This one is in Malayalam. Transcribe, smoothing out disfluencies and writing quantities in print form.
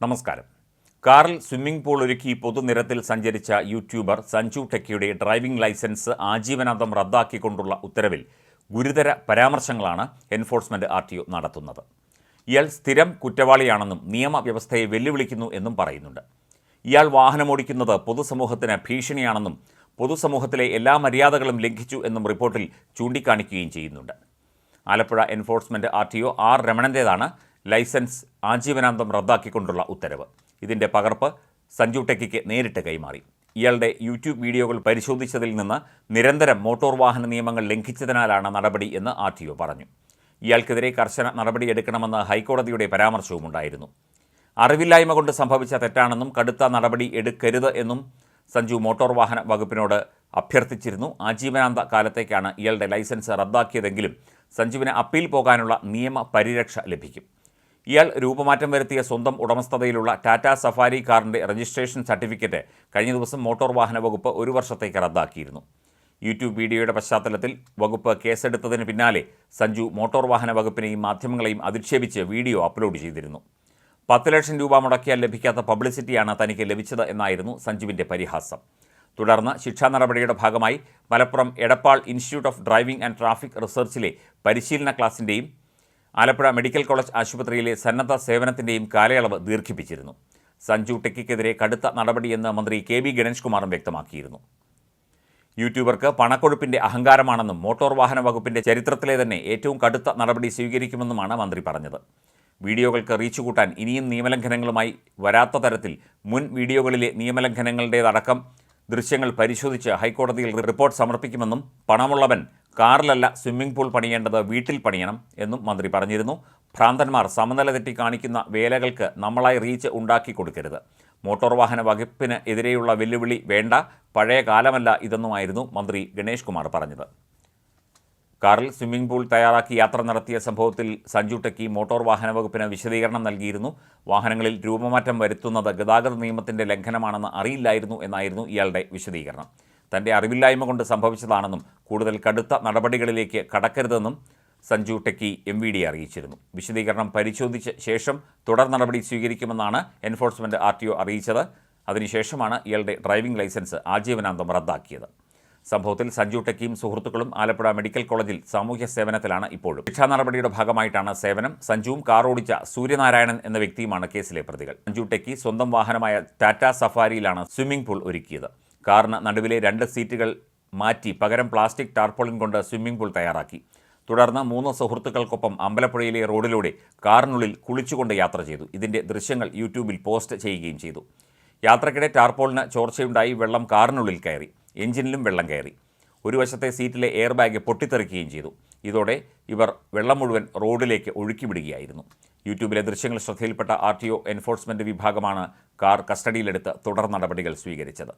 നമസ്കാരം. കാറിൽ സ്വിമ്മിംഗ് പൂൾ ഒരുക്കി പൊതുനിരത്തിൽ സഞ്ചരിച്ച യൂട്യൂബർ സഞ്ജു ടെക്കിയുടെ ഡ്രൈവിംഗ് ലൈസൻസ് ആജീവനാന്തം റദ്ദാക്കിക്കൊണ്ടുള്ള ഉത്തരവിൽ ഗുരുതര പരാമർശങ്ങളാണ് എൻഫോഴ്സ്മെന്റ് RTO നടത്തുന്നത്. ഇയാൾ സ്ഥിരം കുറ്റവാളിയാണെന്നും നിയമവ്യവസ്ഥയെ വെല്ലുവിളിക്കുന്നു എന്നും പറയുന്നുണ്ട്. ഇയാൾ വാഹനമോടിക്കുന്നത് പൊതുസമൂഹത്തിന് ഭീഷണിയാണെന്നും പൊതുസമൂഹത്തിലെ എല്ലാ മര്യാദകളും ലംഘിച്ചു എന്നും റിപ്പോർട്ടിൽ ചൂണ്ടിക്കാണിക്കുകയും ചെയ്യുന്നുണ്ട്. ആലപ്പുഴ എൻഫോഴ്സ്മെന്റ് RTO R രമണൻ്റേതാണ് ലൈസൻസ് ആജീവനാന്തം റദ്ദാക്കിക്കൊണ്ടുള്ള ഉത്തരവ്. ഇതിൻ്റെ പകർപ്പ് സഞ്ജു ടെക്കിക്ക് നേരിട്ട് കൈമാറി. ഇയാളുടെ യൂട്യൂബ് വീഡിയോകൾ പരിശോധിച്ചതിൽ നിന്ന് നിരന്തരം മോട്ടോർ വാഹന നിയമങ്ങൾ ലംഘിച്ചതിനാലാണ് നടപടി എന്ന് RTO പറഞ്ഞു. ഇയാൾക്കെതിരെ കർശന നടപടിയെടുക്കണമെന്ന് ഹൈക്കോടതിയുടെ പരാമർശവുമുണ്ടായിരുന്നു. അറിവില്ലായ്മ കൊണ്ട് സംഭവിച്ച തെറ്റാണെന്നും കടുത്ത നടപടി എടുക്കരുത് എന്നും സഞ്ജു മോട്ടോർ വാഹന വകുപ്പിനോട് അഭ്യർത്ഥിച്ചിരുന്നു. ആജീവനാന്ത കാലത്തേക്കാണ് ഇയാളുടെ ലൈസൻസ് റദ്ദാക്കിയതെങ്കിലും സഞ്ജുവിന് അപ്പീൽ പോകാനുള്ള നിയമ പരിരക്ഷ ലഭിക്കും. ഇയാൾ രൂപമാറ്റം വരുത്തിയ സ്വന്തം ഉടമസ്ഥതയിലുള്ള ടാറ്റ സഫാരി കാറിൻ്റെ രജിസ്ട്രേഷൻ സർട്ടിഫിക്കറ്റ് കഴിഞ്ഞ ദിവസം മോട്ടോർ വാഹന വകുപ്പ് 1 വർഷത്തേക്ക് റദ്ദാക്കിയിരുന്നു. യൂട്യൂബ് വീഡിയോയുടെ പശ്ചാത്തലത്തിൽ വകുപ്പ് കേസെടുത്തതിന് പിന്നാലെ സഞ്ജു മോട്ടോർ വാഹന വകുപ്പിനെയും മാധ്യമങ്ങളെയും അധിക്ഷേപിച്ച് വീഡിയോ അപ്ലോഡ് ചെയ്തിരുന്നു. 10 ലക്ഷം രൂപ മുടക്കിയാൽ ലഭിക്കാത്ത പബ്ലിസിറ്റിയാണ് തനിക്ക് ലഭിച്ചത് എന്നായിരുന്നു സഞ്ജുവിൻ്റെ പരിഹാസം. തുടർന്ന് ശിക്ഷാ നടപടിയുടെ ഭാഗമായി Malappuram Edappal institute of driving and traffic റിസർച്ചിലെ പരിശീലന ക്ലാസിൻ്റെയും ആലപ്പുഴ മെഡിക്കൽ കോളേജ് ആശുപത്രിയിലെ സന്നദ്ധ സേവനത്തിൻ്റെയും കാലയളവ് ദീർഘിപ്പിച്ചിരുന്നു. സഞ്ജു ടെക്കിക്കെതിരെ കടുത്ത നടപടിയെന്ന് മന്ത്രി KB ഗണേഷ് കുമാറും വ്യക്തമാക്കിയിരുന്നു. യൂട്യൂബർക്ക് പണക്കൊഴുപ്പിൻ്റെ അഹങ്കാരമാണെന്നും മോട്ടോർ വാഹന വകുപ്പിൻ്റെ ചരിത്രത്തിലെ തന്നെ ഏറ്റവും കടുത്ത നടപടി സ്വീകരിക്കുമെന്നുമാണ് മന്ത്രി പറഞ്ഞത്. വീഡിയോകൾക്ക് റീച്ച് കൂട്ടാൻ ഇനിയും നിയമലംഘനങ്ങളുമായി വരാത്ത തരത്തിൽ മുൻ വീഡിയോകളിലെ നിയമലംഘനങ്ങളുടേതടക്കം ദൃശ്യങ്ങൾ പരിശോധിച്ച് ഹൈക്കോടതിയിൽ റിപ്പോർട്ട് സമർപ്പിക്കുമെന്നും പണമുള്ളവൻ കാറിലല്ല സ്വിമ്മിംഗ് പൂൾ പണിയേണ്ടത് വീട്ടിൽ പണിയണം എന്നും മന്ത്രി പറഞ്ഞിരുന്നു. ഭ്രാന്തന്മാർ സമനില തെറ്റി കാണിക്കുന്ന വേലകൾക്ക് നമ്മളായി റീച്ച് ഉണ്ടാക്കി കൊടുക്കരുത്. മോട്ടോർ വാഹന വകുപ്പിന് എതിരെയുള്ള വെല്ലുവിളി വേണ്ട, പഴയ കാലമല്ല ഇതെന്നുമായിരുന്നു മന്ത്രി ഗണേഷ് കുമാർ പറഞ്ഞത്. കാറിൽ സ്വിമ്മിംഗ് പൂൾ തയ്യാറാക്കി യാത്ര നടത്തിയ സംഭവത്തിൽ സഞ്ജു ടെക്കി മോട്ടോർ വാഹന വകുപ്പിന് വിശദീകരണം നൽകിയിരുന്നു. വാഹനങ്ങളിൽ രൂപമാറ്റം വരുത്തുന്നത് ഗതാഗത നിയമത്തിൻ്റെ ലംഘനമാണെന്ന് അറിയില്ലായിരുന്നു എന്നായിരുന്നു ഇയാളുടെ വിശദീകരണം. തൻ്റെ അറിവില്ലായ്മ കൊണ്ട് സംഭവിച്ചതാണെന്നും കൂടുതൽ കടുത്ത നടപടികളിലേക്ക് കടക്കരുതെന്നും സഞ്ജു ടെക്കി MVDയെ അറിയിച്ചിരുന്നു. വിശദീകരണം പരിശോധിച്ച ശേഷം തുടർ നടപടി സ്വീകരിക്കുമെന്നാണ് എൻഫോഴ്സ്മെന്റ് RTO അറിയിച്ചത്. അതിനുശേഷമാണ് ഇയാളുടെ ഡ്രൈവിംഗ് ലൈസൻസ് ആജീവനാന്തം റദ്ദാക്കിയത്. സംഭവത്തിൽ സഞ്ജു ടെക്കിയും സുഹൃത്തുക്കളും ആലപ്പുഴ മെഡിക്കൽ കോളേജിൽ സാമൂഹ്യ സേവനത്തിലാണ് ഇപ്പോഴും. ശിക്ഷാ നടപടിയുടെ ഭാഗമായിട്ടാണ് സേവനം. സഞ്ജുവും കാർ ഓടിച്ച സൂര്യനാരായണൻ എന്ന വ്യക്തിയുമാണ് കേസിലെ പ്രതികൾ. സഞ്ജു ടെക്കി സ്വന്തം വാഹനമായ ടാറ്റ സഫാരിയിലാണ് സ്വിമ്മിംഗ് പൂൾ ഒരുക്കിയത്. കാറിന് നടുവിലെ 2 സീറ്റുകൾ മാറ്റി പകരം പ്ലാസ്റ്റിക് ടാർപോളിൻ കൊണ്ട് സ്വിമ്മിംഗ് പൂൾ തയ്യാറാക്കി. തുടർന്ന് 3 സുഹൃത്തുക്കൾക്കൊപ്പം അമ്പലപ്പുഴയിലെ റോഡിലൂടെ കാറിനുള്ളിൽ കുളിച്ചുകൊണ്ട് യാത്ര ചെയ്തു. ഇതിൻ്റെ ദൃശ്യങ്ങൾ യൂട്യൂബിൽ പോസ്റ്റ് ചെയ്യുകയും ചെയ്തു. യാത്രക്കിടെ ടാർപോളിന് ചോർച്ചയുണ്ടായി വെള്ളം കാറിനുള്ളിൽ കയറി. എഞ്ചിനിലും വെള്ളം കയറി. ഒരു വശത്തെ സീറ്റിലെ എയർ ബാഗ് പൊട്ടിത്തെറിക്കുകയും ചെയ്തു. ഇതോടെ ഇവർ വെള്ളം മുഴുവൻ റോഡിലേക്ക് ഒഴുക്കിവിടുകയായിരുന്നു. യൂട്യൂബിലെ ദൃശ്യങ്ങൾ ശ്രദ്ധയിൽപ്പെട്ട RTO എൻഫോഴ്സ്മെന്റ് വിഭാഗമാണ് കാർ കസ്റ്റഡിയിലെടുത്ത് തുടർ നടപടികൾ സ്വീകരിച്ചത്.